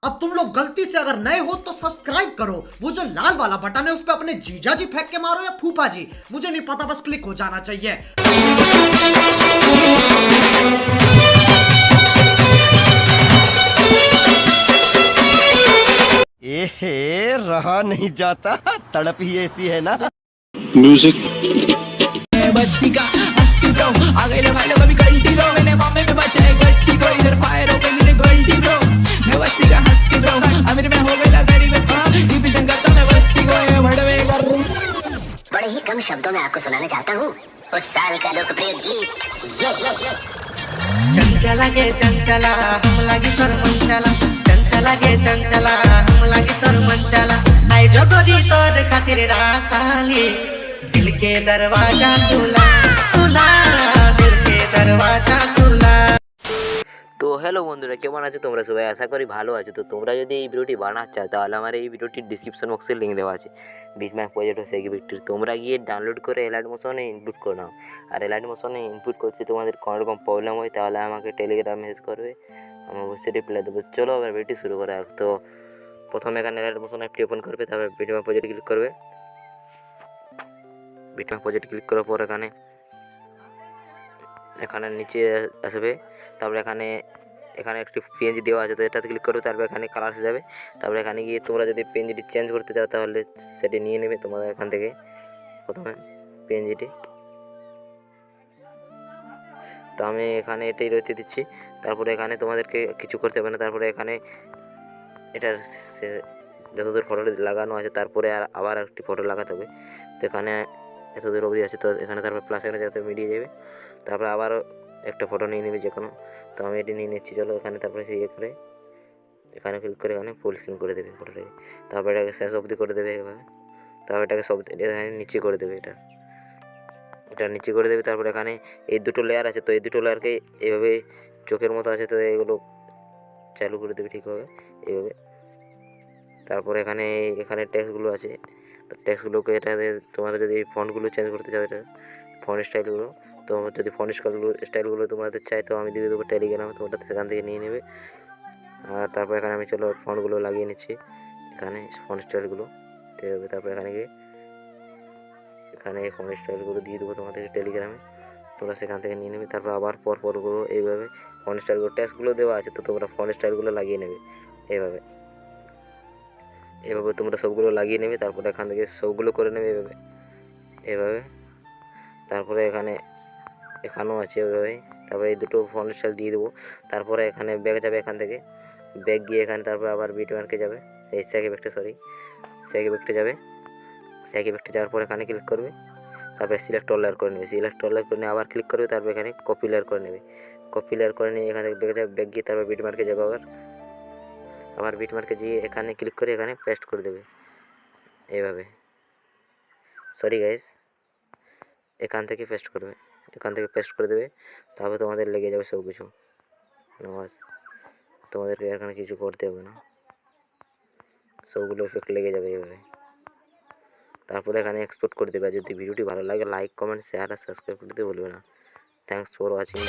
अब तुम लोग गलती से अगर नए हो तो सब्सक्राइब करो, वो जो लाल वाला बटन है उस पर अपने जीजा जी फेंक के मारो या फूफा जी, मुझे नहीं पता, बस क्लिक हो जाना चाहिए। एहे रहा नहीं जाता, तड़प ही ऐसी है ना। म्यूजिक बस्ती का हस्ती ब्रो आ गए भाई लोग अभी गलती लो मैंने मामे में बचा एक बच्ची को इधर फायर हो गई मुझे गलती ब्रो मैं बस्ती का हस्ती ब्रो अमीर में हो गया गरीब डिविजन करता मैं बस्ती को ये भड़वे कर बड़े ही कम शब्दों में आपको सुनाने चाहता हूँ उस साल का लोकप्रिय गीत ये चंचला गे चंचला हम लागी तोर मंचला चंचला गे चंचला हम लागी तोर मंचला आई जगोरी तोर खातिर राखाली दिल के दरवाजा खुला खुला दिल के दरवाजा खुला। তো হ্যালো বন্ধুরা, কেমন আছো তোমরা সবাই? আশা করি ভালো আছো। তো তোমরা যদি এই ভিডিওটি বানাতে চাও তাহলে আমার এই ভিডিওটির ডিসক্রিপশন বক্সে লিঙ্ক দেওয়া আছে বিটম্যাপ প্রজেক্ট ও সেগি ভিক্টরি, তোমরা গিয়ে ডাউনলোড করে এলাইট মোশনে ইনপুট করে নাও। আর এলাইট মোশনে ইনপুট করতে তোমাদের কোনো রকম প্রবলেম হয় তাহলে আমাকে টেলিগ্রাম মেসেজ করবে, আমি অবশ্যই রিপ্লাই দেবো। চলো এবার ভিডিওটি শুরু করা যাক। তো প্রথমে এখানে এলাইট মোশন অ্যাপটি ওপেন করবে, তারপর বিটম্যাপ প্রজেক্ট ক্লিক করবে। বিটম্যাপ প্রজেক্ট ক্লিক করার পর এখানে নিচে আসবে, তারপরে এখানে একটি পেজ দেওয়া আছে, তো এটাতে ক্লিক করবে। তারপর এখানে কালার এসে যাবে, তারপরে এখানে গিয়ে তোমরা যদি পেনজিটি চেঞ্জ করতে চাও তাহলে সেটি নিয়ে নেবে তোমাদের এখান থেকে। প্রথমে পেনজিটি, তো আমি এখানে এটাই রইতে দিচ্ছি। তারপরে এখানে তোমাদেরকে কিছু করতে হবে না। তারপরে এখানে এটার যতদূর ফটো লাগানো আছে তারপরে আবার একটি ফটো লাগাতে হবে। তো এখানে এতদূর অবধি আছে, তো এখানে তারপর প্লাস এখানে যাতে মিডিয়ে যাবে, তারপরে আবারও একটা ফটো নিয়ে নেবে যে কোনো। তো আমি এটি নিয়ে নিচ্ছি, চলো এখানে। তারপরে ইয়ে করে এখানে ক্লিক করে এখানে ফুল স্ক্রিন করে দেবে ফটোটাকে, তারপর এটাকে শেষ অবধি করে দেবে এভাবে। তারপর এটাকে সব এখানে নিচে করে দেবে, এটা নিচে করে দেবে। তারপর এখানে এই দুটো লেয়ার আছে, তো এই দুটো লেয়ারকে এইভাবে চোখের মতো আছে, তো এগুলো চালু করে দেবে ঠিকভাবে এইভাবে। তারপর এখানে টেক্সটগুলো আছে, তো টেক্সটগুলোকে এটাতে তোমাদের যদি ফন্টগুলো চেঞ্জ করতে চাও, এটা ফন্ট স্টাইলগুলো, তো যদি ফন্ট স্টাইলগুলো তোমাদের চাই তো আমি দিয়ে দেবো টেলিগ্রামে, তো ওটা সেখান থেকে নিয়ে নেবে। আর তারপর এখানে আমি চলো ফন্টগুলো লাগিয়ে নিচ্ছি, এখানে ফন্ট স্টাইলগুলো তো হবে। তারপর এখানে এই ফন্ট স্টাইলগুলো দিয়ে দেবো তোমাদের টেলিগ্রামে, তোমরা সেখান থেকে নিয়ে নেবে। তারপর আবার পরপরগুলো এইভাবে ফন্ট স্টাইলগুলো টেক্সটগুলো দেওয়া আছে, তো তোমরা ফন্ট স্টাইলগুলো লাগিয়ে নেবে এইভাবে তোমরা সবগুলো লাগিয়ে নেবে। তারপরে এখান থেকে সবগুলো করে নেবে এভাবে। তারপরে এখানেও আছে ওইভাবে। তারপরে এই দুটো ফন্ট স্টাইল দিয়ে দেবো। তারপরে এখানে ব্যাক যাবে, এখান থেকে ব্যাক গিয়ে এখানে তারপর আবার বিটম্যাপে যাবে, এই স্যাক ইফেক্টে যাবে। স্যাক ইফেক্টে যাওয়ার পর এখানে ক্লিক করবে, তারপরে সিলেক্ট অল লেয়ার করে নেবে, আবার ক্লিক করবে। তারপর এখানে কপি লেয়ার করে নেবে, এখান থেকে ব্যাক গিয়ে তারপর বিটম্যাপে যাবে, আবার বিটম্যাপে গিয়ে এখানে ক্লিক করে এখানে পেস্ট করে দেবে এইভাবে। সরি গাইস, এখান থেকে পেস্ট করে দেবে। তারপর তোমাদের লেগে যাবে সব কিছু, তোমাদেরকে এখানে কিছু করতে হবে না, সবগুলো এফেক্ট লেগে যাবে এইভাবে। তারপরে এখানে এক্সপোর্ট করে দেবে। যদি ভিডিওটি ভালো লাগে লাইক কমেন্ট শেয়ার আর সাবস্ক্রাইব করতে ভুলবে না। Thanks for watching.